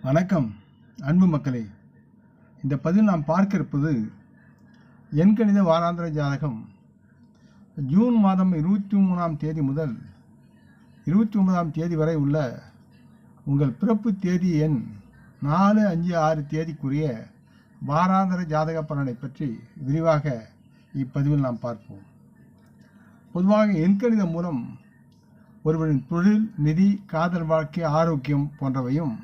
வணக்கம் அன்பு மக்களே. இந்த பதிவில் நாம் பார்க்க இருப்பது எண்கணித வாராந்திர ஜாதகம். ஜூன் மாதம் 23ஆம் தேதி முதல் 29ஆம் தேதி வரை உள்ள உங்கள் பிறப்பு தேதி எண் 4, 5, 6 தேதிக்குரிய வாராந்திர ஜாதக பலனை பற்றி விரிவாக இப்பதிவில் நாம் பார்ப்போம். பொதுவாக எண்கணிதம் மூலம் ஒருவரின் தொழில், நிதி, காதல் வாழ்க்கை, ஆரோக்கியம் போன்றவையும்,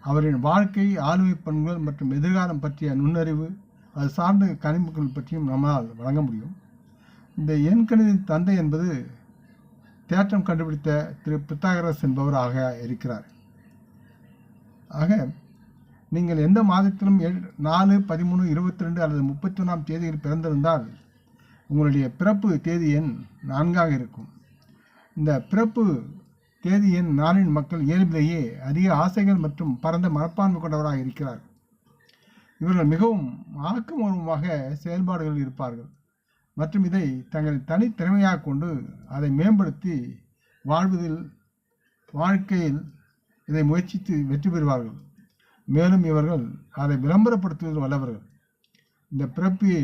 அவரின் வாழ்க்கை, ஆளுமை பண்புகள் மற்றும் எதிர்காலம் பற்றிய நுண்ணறிவு, அது சார்ந்த கணிப்புகள் பற்றியும் நம்மால் வழங்க முடியும். இந்த எண்கணிதத்தின் தந்தை என்பது தேற்றம் கண்டுபிடித்த திரு பித்தாகரஸ் என்பவராக இருக்கிறார். ஆக நீங்கள் எந்த மாதத்திலும் 4, 13, 22 அல்லது 31ஆம் தேதியில் பிறந்திருந்தால் உங்களுடைய பிறப்பு தேதி எண் 4ஆக இருக்கும். இந்த பிறப்பு தேதி எண் 4இன் மக்கள் இயல்பிலேயே அதிக ஆசைகள் மற்றும் பரந்த மனப்பான்மை கொண்டவராக இருக்கிறார். இவர்கள் மிகவும் ஆக்கபூர்வமாக செயல்பாடுகள் இருப்பார்கள் மற்றும் இதை தங்கள் தனித்திறமையாக கொண்டு அதை மேம்படுத்தி வாழ்க்கையில் இதை முயற்சித்து வெற்றி பெறுவார்கள். மேலும் இவர்கள் அதை விளம்பரப்படுத்துவதில் வல்லவர்கள். இந்த பிறப்பு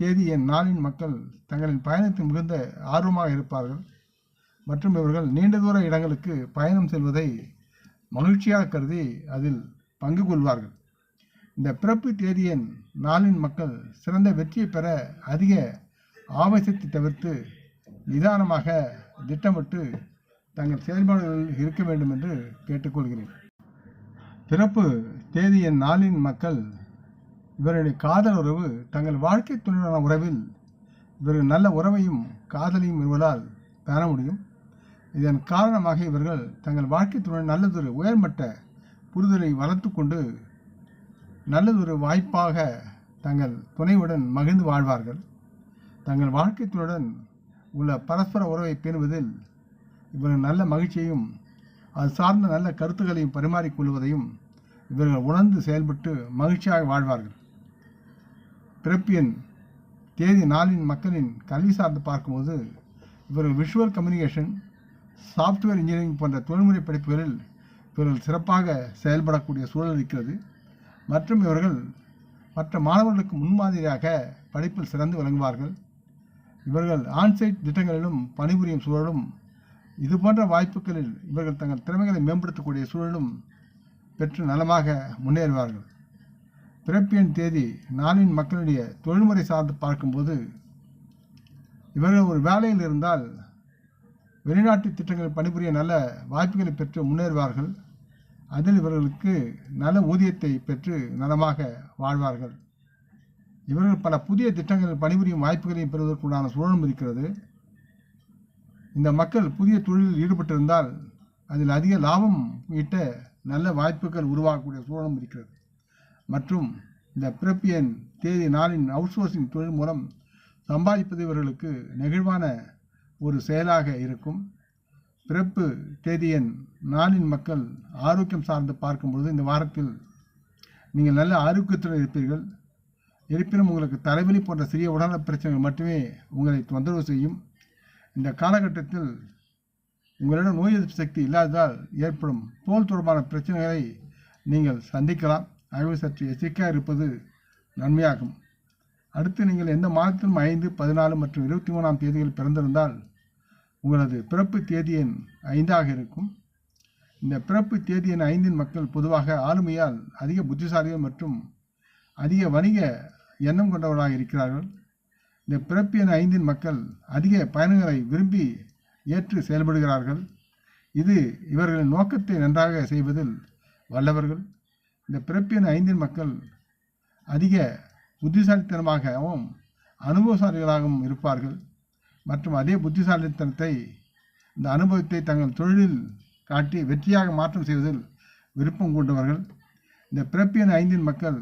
தேதி எண் 4இன் மக்கள் தங்களின் பயணத்தில் மிகுந்த ஆர்வமாக இருப்பார்கள் மற்றும் இவர்கள் நீண்ட தூர இடங்களுக்கு பயணம் செல்வதை மகிழ்ச்சியாக கருதி அதில் பங்கு கொள்வார்கள். இந்த பிறப்பு தேதி எண் 4இன் மக்கள் சிறந்த வெற்றியை பெற அதிக ஆவேசத்தை தவிர்த்து நிதானமாக திட்டமிட்டு தங்கள் செயல்பாடுகளில் இருக்க வேண்டும் என்று கேட்டுக்கொள்கிறேன். பிறப்பு தேதி எண் 4இன் மக்கள் இவருடைய காதல் உறவு, தங்கள் வாழ்க்கை துணையுடனான உறவில் இவர்கள் நல்ல உறவையும் காதலையும் இருவதால் பெற முடியும். இதன் காரணமாக இவர்கள் தங்கள் வாழ்க்கை துணை நல்லதொரு உயர்மட்ட புரிதலை வளர்த்து கொண்டு நல்லதொரு வாய்ப்பாக தங்கள் துணையுடன் மகிழ்ந்து வாழ்வார்கள். தங்கள் வாழ்க்கை துணையுடன் உள்ள பரஸ்பர உறவை பேணுவதில் இவர்கள் நல்ல மகிழ்ச்சியையும் அது சார்ந்த நல்ல கருத்துக்களையும் பரிமாறிக்கொள்வதையும் இவர்கள் உணர்ந்து செயல்பட்டு மகிழ்ச்சியாக வாழ்வார்கள். பிறப்பு எண் தேதி 4இன் மக்களின் கல்வி சார்ந்து பார்க்கும்போது இவர்கள் விஷுவல் கம்யூனிகேஷன், சாஃப்ட்வேர் இன்ஜினியரிங் போன்ற தொழில்முறை படிப்புகளில் இவர்கள் சிறப்பாக செயல்படக்கூடிய சூழல் இருக்கிறது மற்றும் இவர்கள் மற்ற மாணவர்களுக்கு முன்மாதிரியாக படிப்பில் சிறந்து விளங்குவார்கள். இவர்கள் ஆன்சைட் திட்டங்களிலும் பணிபுரியும் சூழலும், இது போன்ற வாய்ப்புகளில் இவர்கள் தங்கள் திறமைகளை மேம்படுத்தக்கூடிய சூழலும் பெற்று நலமாக முன்னேறுவார்கள். பிறப்பு எண் தேதி 4இன் மக்களுடைய தொழில்முறை சார்ந்து பார்க்கும்போது இவர்கள் ஒரு வேலையில் இருந்தால் வெளிநாட்டு திட்டங்களில் பணிபுரிய நல்ல வாய்ப்புகளை பெற்று முன்னேறுவார்கள். அதில் இவர்களுக்கு நல்ல ஊதியத்தை பெற்று நலமாக வாழ்வார்கள். இவர்கள் பல புதிய திட்டங்களில் பணிபுரியும் வாய்ப்புகளையும் பெறுவதற்குண்டான சூழலும் இருக்கிறது. இந்த மக்கள் புதிய தொழிலில் ஈடுபட்டிருந்தால் அதில் அதிக லாபம் ஈட்ட நல்ல வாய்ப்புகள் உருவாகக்கூடிய சூழலும் இருக்கிறது. மற்றும் இந்த பிறப்பு எண் தேதி 4இன் அவுட்சோர்சிங் தொழில் மூலம் சம்பாதிப்பது இவர்களுக்கு நெகிழ்வான ஒரு செயலாக இருக்கும். பிறப்பு தேதி எண் 4இன் மக்கள் ஆரோக்கியம் சார்ந்து பார்க்கும்பொழுது இந்த வாரத்தில் நீங்கள் நல்ல ஆரோக்கியத்துடன் இருப்பீர்கள். இருப்பினும் உங்களுக்கு தலைவலி போன்ற சிறிய உடல்நல பிரச்சனைகள் மட்டுமே உங்களை தொந்தரவு செய்யும். இந்த காலகட்டத்தில் உங்களிடம் நோய் எதிர்ப்பு சக்தி இல்லாததால் ஏற்படும் தோல் தொடர்பான பிரச்சனைகளை நீங்கள் சந்திக்கலாம். ஆகவே சற்று எச்சரிக்கையாக இருப்பது நன்மையாகும். அடுத்து நீங்கள் எந்த மாதத்திலும் 5, 14 மற்றும் 23ஆம் தேதியில் பிறந்திருந்தால் உங்களது பிறப்பு தேதி எண் 5ஆக இருக்கும். இந்த பிறப்பு தேதி எண் 5இன் மக்கள் பொதுவாக ஆளுமையால் அதிக புத்திசாலிகள் மற்றும் அதிக வணிக எண்ணம் கொண்டவர்களாக இருக்கிறார்கள். இந்த பிறப்பு எண் 5இன் மக்கள் அதிக பயணங்களை விரும்பி ஏற்று செயல்படுகிறார்கள். இது இவர்களின் நோக்கத்தை நன்றாக செய்வதில் வல்லவர்கள். இந்த பிறப்பு எண் 5இன் மக்கள் அதிக புத்திசாலித்தனமாகவும் அனுபவசாலிகளாகவும் இருப்பார்கள் மற்றும் அதே புத்திசாலித்தனத்தை, இந்த அனுபவத்தை தங்கள் தொழிலில் காட்டி வெற்றியாக மாற்றம் செய்வதில் விருப்பம் கொண்டவர்கள். இந்த பிறப்பு எண் 5இன் மக்கள்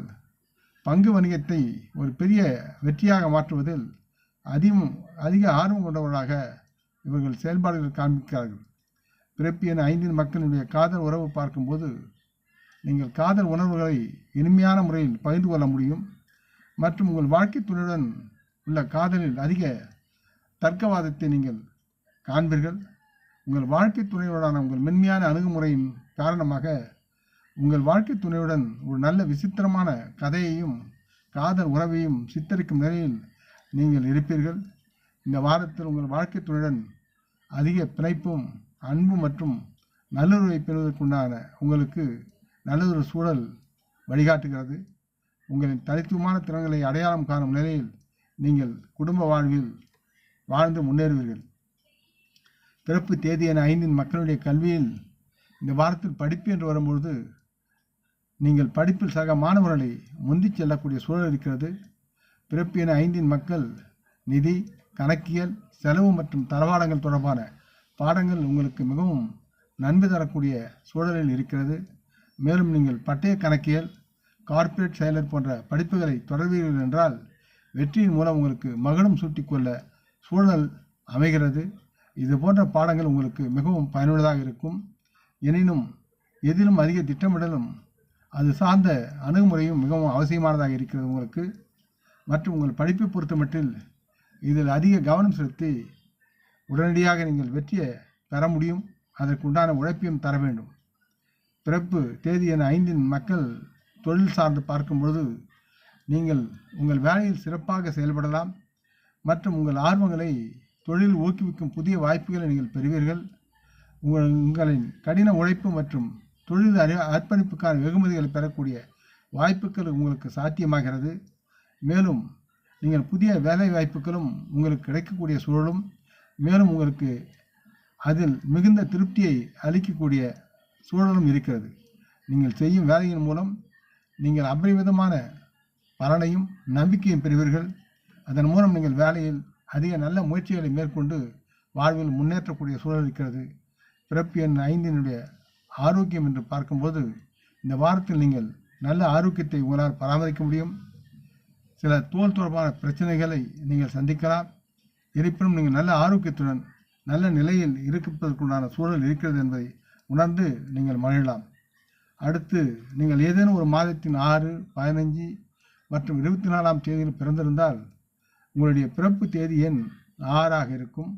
பங்கு வணிகத்தை ஒரு பெரிய வெற்றியாக மாற்றுவதில் அதிக ஆர்வம் கொண்டவர்களாக இவர்கள் செயல்பாடுகள் காண்பிக்கிறார்கள். பிறப்பு எண் 5இன் மக்களுடைய காதல் உறவு பார்க்கும்போது நீங்கள் காதல் உணர்வுகளை இனிமையான முறையில் பகிர்ந்து கொள்ள முடியும் மற்றும் உங்கள் வாழ்க்கை துணையுடன் உள்ள காதலில் அதிக தர்க்கவாதத்தை நீங்கள் காண்பீர்கள். உங்கள் வாழ்க்கை துணையுடனான உங்கள் மென்மையான அணுகுமுறையின் காரணமாக உங்கள் வாழ்க்கை துணையுடன் ஒரு நல்ல விசித்திரமான கதையையும் காதல் உறவையும் சித்தரிக்கும் நிலையில் நீங்கள் இருப்பீர்கள். இந்த வாரத்தில் உங்கள் வாழ்க்கை துணையுடன் அதிக பிணைப்பும் அன்பு மற்றும் நல்லுறவை பெறுவதற்குண்டான உங்களுக்கு நல்லதொரு சூழல் வழிகாட்டுகிறது. உங்களின் தனித்துவமான திறன்களை அடையாளம் காணும் நிலையில் நீங்கள் குடும்ப வாழ்வில் வாழ்ந்து முன்னேறுவீர்கள். பிறப்பு தேதி என 5 மக்களுடைய கல்வியில் இந்த வாரத்தில் படிப்பு என்று வரும்பொழுது நீங்கள் படிப்பில் சக மாணவர்களை முந்திச் செல்லக்கூடிய சூழல் இருக்கிறது. பிறப்பு என 5 மக்கள் நிதி, கணக்கியல், செலவு மற்றும் தளவாடங்கள் தொடர்பான பாடங்கள் உங்களுக்கு மிகவும் நன்மை தரக்கூடிய சூழலில் இருக்கிறது. மேலும் நீங்கள் பட்டய கணக்கியல், கார்ப்பரேட் செயலர் போன்ற படிப்புகளை தொடர்வீர்கள் என்றால் வெற்றியின் மூலம் உங்களுக்கு மகுடம் சூட்டிக்கொள்ள சூழல் அமைகிறது. இது போன்ற பாடங்கள் உங்களுக்கு மிகவும் பயனுள்ளதாக இருக்கும். எனினும் எதிலும் அதிக திட்டமிடலும் அது சார்ந்த அணுகுமுறையும் மிகவும் அவசியமானதாக இருக்கிறது உங்களுக்கு. மற்றும் உங்கள் படிப்பை பொறுத்தமட்டில் இதில் அதிக கவனம் செலுத்தி உடனடியாக நீங்கள் வெற்றியை பெற முடியும். அதற்குண்டான உழைப்பையும் தர வேண்டும். பிறப்பு தேதி என 5 மக்கள் தொழில் சார்ந்து பார்க்கும்பொழுது நீங்கள் உங்கள் வேலையில் சிறப்பாக செயல்படலாம் மற்றும் உங்கள் ஆர்வங்களை தொழில் ஊக்குவிக்கும் புதிய வாய்ப்புகளை நீங்கள் பெறுவீர்கள். உங்களின் கடின உழைப்பு மற்றும் தொழில் அர்ப்பணிப்புக்கான வெகுமதிகளை பெறக்கூடிய வாய்ப்புகள் உங்களுக்கு சாத்தியமாகிறது. மேலும் நீங்கள் புதிய வேலை வாய்ப்புகளும் உங்களுக்கு கிடைக்கக்கூடிய சூழலும் மேலும் உங்களுக்கு அதில் மிகுந்த திருப்தியை அளிக்கக்கூடிய சூழலும் இருக்கிறது. நீங்கள் செய்யும் வேலையின் மூலம் நீங்கள் அபரிவிதமான பலனையும் நம்பிக்கையும் பெறுவீர்கள். அதன் மூலம் நீங்கள் வேலையில் அதிக நல்ல முயற்சிகளை மேற்கொண்டு வாழ்வில் முன்னேற்றக்கூடிய சூழல் இருக்கிறது. பிறப்பு எண் 5 ஆரோக்கியம் என்று பார்க்கும்போது இந்த வாரத்தில் நீங்கள் நல்ல ஆரோக்கியத்தை உங்களால் பராமரிக்க முடியும். சில தோல் தொடர்பான பிரச்சனைகளை நீங்கள் சந்திக்கலாம். இருப்பினும் நீங்கள் நல்ல ஆரோக்கியத்துடன் நல்ல நிலையில் இருப்பதற்குண்டான சூழல் இருக்கிறது என்பதை உணர்ந்து நீங்கள் மகிழலாம். அடுத்து நீங்கள் ஏதேனும் ஒரு மாதத்தின் 6, 15 மற்றும் 24ஆம் தேதியில் பிறந்திருந்தால் உங்களுடைய பிறப்பு தேதி எண் 6ஆக இருக்கும்.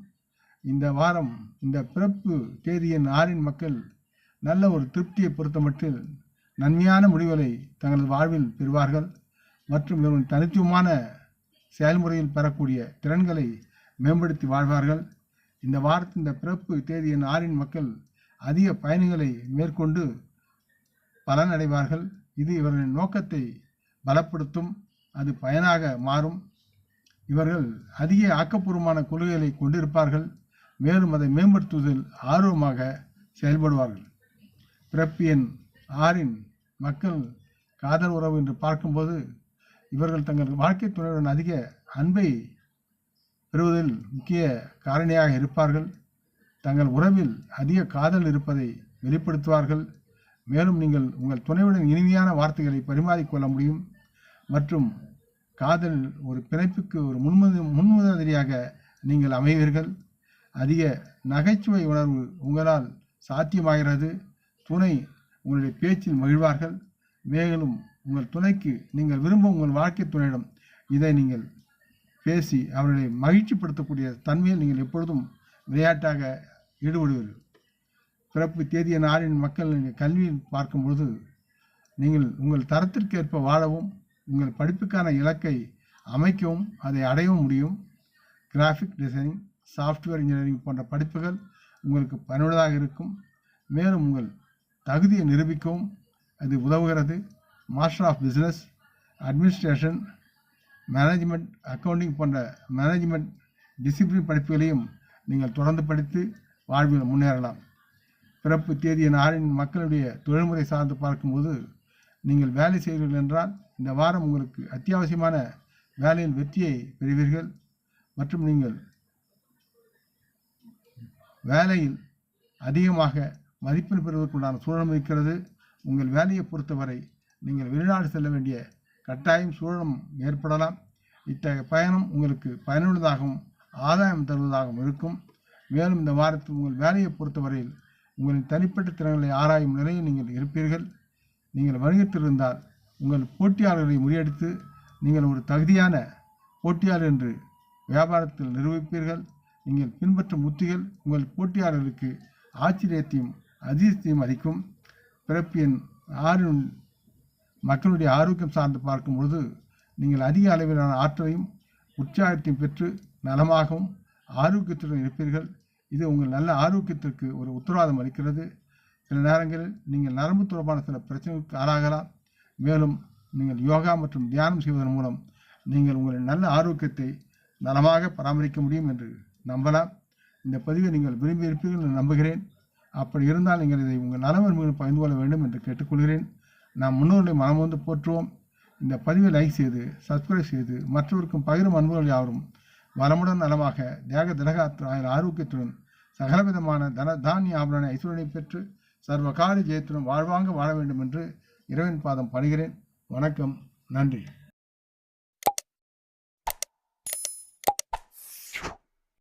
இந்த வாரம் இந்த பிறப்பு தேதி எண் 6 மக்கள் நல்ல ஒரு திருப்தியை பொறுத்தமட்டில் நன்மையான முடிவுகளை தங்களது வாழ்வில் பெறுவார்கள் மற்றும் இவர்கள் தனித்துவமான செயல்முறையில் பெறக்கூடிய திறன்களை மேம்படுத்தி வாழ்வார்கள். இந்த வாரத்தின் இந்த பிறப்பு தேதி எண் 6 மக்கள் அதிக பயணங்களை மேற்கொண்டு பலனடைவார்கள். இது இவர்களின் நோக்கத்தை பலப்படுத்தும், அது பயனாக மாறும். இவர்கள் அதிக ஆக்கப்பூர்வமான கொள்கைகளை கொண்டிருப்பார்கள், மேலும் அதை மேம்படுத்துவதில் ஆர்வமாக செயல்படுவார்கள். பிறப்பு எண் 6 மக்கள் காதல் உறவு என்று பார்க்கும்போது இவர்கள் தங்கள் வாழ்க்கை துணையுடன் அதிக அன்பை பெறுவதில் முக்கிய காரணியாக இருப்பார்கள். தங்கள் உறவில் அதிக காதல் இருப்பதை வெளிப்படுத்துவார்கள். மேலும் நீங்கள் உங்கள் துணையுடன் இனிமையான வார்த்தைகளை பரிமாறிக்கொள்ள முடியும் மற்றும் காதல் ஒரு பிணைப்புக்கு ஒரு முன்முதலியாக நீங்கள் அமைவீர்கள். அதிக நகைச்சுவை உணர்வு உங்களால் சாத்தியமாகிறது. துணை உங்களுடைய பேச்சில் மகிழ்வார்கள். மேலும் உங்கள் துணைக்கு நீங்கள் விரும்பும் உங்கள் வாழ்க்கை துணையிடம் இதை நீங்கள் பேசி அவர்களை மகிழ்ச்சிப்படுத்தக்கூடிய தன்மையில் நீங்கள் எப்பொழுதும் விளையாட்டாக ஈடுபடுவீர்கள். பிறப்பு தேதிய நாளின் மக்கள் கல்வியில் பார்க்கும்பொழுது நீங்கள் உங்கள் தரத்திற்கேற்ப வாழவும் உங்கள் படிப்புக்கான இலக்கை அமைக்கவும் அதை அடையவும் முடியும். கிராஃபிக் டிசைனிங், சாஃப்ட்வேர் இன்ஜினியரிங் போன்ற படிப்புகள் உங்களுக்கு பயனுள்ளதாக இருக்கும். மேலும் உங்கள் தகுதியை நிரூபிக்கவும் அது உதவுகிறது. Master of business, administration, management, accounting போன்ற மேனேஜ்மெண்ட் டிசிப்ளின் படிப்புகளையும் நீங்கள் தொடர்ந்து படித்து வாழ்வில் முன்னேறலாம். பிறப்பு தேதிய நாளின் மக்களுடைய தொழில்முறை சார்ந்து பார்க்கும்போது நீங்கள் வேலை செய்வீர்கள் என்றால் இந்த வாரம் உங்களுக்கு அத்தியாவசியமான வேலையில் வெற்றியை பெறுவீர்கள் மற்றும் நீங்கள் வேலையில் அதிகமாக மதிப்பெண் பெறுவதற்குண்டான சூழலும் இருக்கிறது. உங்கள் வேலையை பொறுத்தவரை நீங்கள் வெளிநாடு செல்ல வேண்டிய கட்டாயம் சூழலும் ஏற்படலாம். இத்தகைய பயணம் உங்களுக்கு பயனுள்ளதாகவும் ஆதாயம் தருவதாகவும் இருக்கும். மேலும் இந்த வாரத்தில் உங்கள் வேலையை பொறுத்தவரையில் உங்களின் தனிப்பட்ட திறன்களை ஆராயும் நிலையில் நீங்கள் இருப்பீர்கள். நீங்கள் வணிகத்தில் இருந்தால் உங்கள் போட்டியாளர்களை முறியடித்து நீங்கள் ஒரு தகுதியான போட்டியாளர் என்று வியாபாரத்தில் நிரூபிப்பீர்கள். நீங்கள் பின்பற்றும் உத்திகள் உங்கள் போட்டியாளர்களுக்கு ஆச்சரியத்தையும் அதிர்ச்சியையும் அளிக்கும். பிறப்பு எண் ஆறின் மக்களுடைய ஆரோக்கியம் சார்ந்து பார்க்கும் பொழுது நீங்கள் அதிக அளவிலான ஆற்றலையும் உற்சாகத்தையும் பெற்று நலமாகவும் ஆரோக்கியத்துடன் இருப்பீர்கள். இது உங்கள் நல்ல ஆரோக்கியத்திற்கு ஒரு உத்தரவாதம் அளிக்கிறது. சில நேரங்களில் நீங்கள் நரம்பு தொடர்பான சில பிரச்சனைகளுக்கு ஆளாகலாம். மேலும் நீங்கள் யோகா மற்றும் தியானம் செய்வதன் மூலம் நீங்கள் உங்களின் நல்ல ஆரோக்கியத்தை நலமாக பராமரிக்க முடியும் என்று நம்பலாம். இந்த பதிவை நீங்கள் விரும்பி இருப்பீர்கள் என்று நம்புகிறேன். அப்படி இருந்தால் நீங்கள் இதை உங்கள் நலவன்மையில் பகிர்ந்து கொள்ள வேண்டும் என்று கேட்டுக்கொள்கிறேன். நாம் முன்னோர்களை மனமுந்து போற்றுவோம். இந்த பதிவை லைக் செய்து சப்ஸ்கிரைப் செய்து மற்றவருக்கும் பகிரும் அன்புகள் யாவரும் வளமுடன் நலமாக தேக திடகாத்திர ஆரோக்கியத்துடன் சகலவிதமான தானிய ஆபரண ஐஸ்வரனை பெற்று சர்வகாரி ஜெயத்துடன் வாழ்வாங்க வாழ வேண்டும் என்று இறைவன் பாதம் பணிகிறேன். வணக்கம். நன்றி.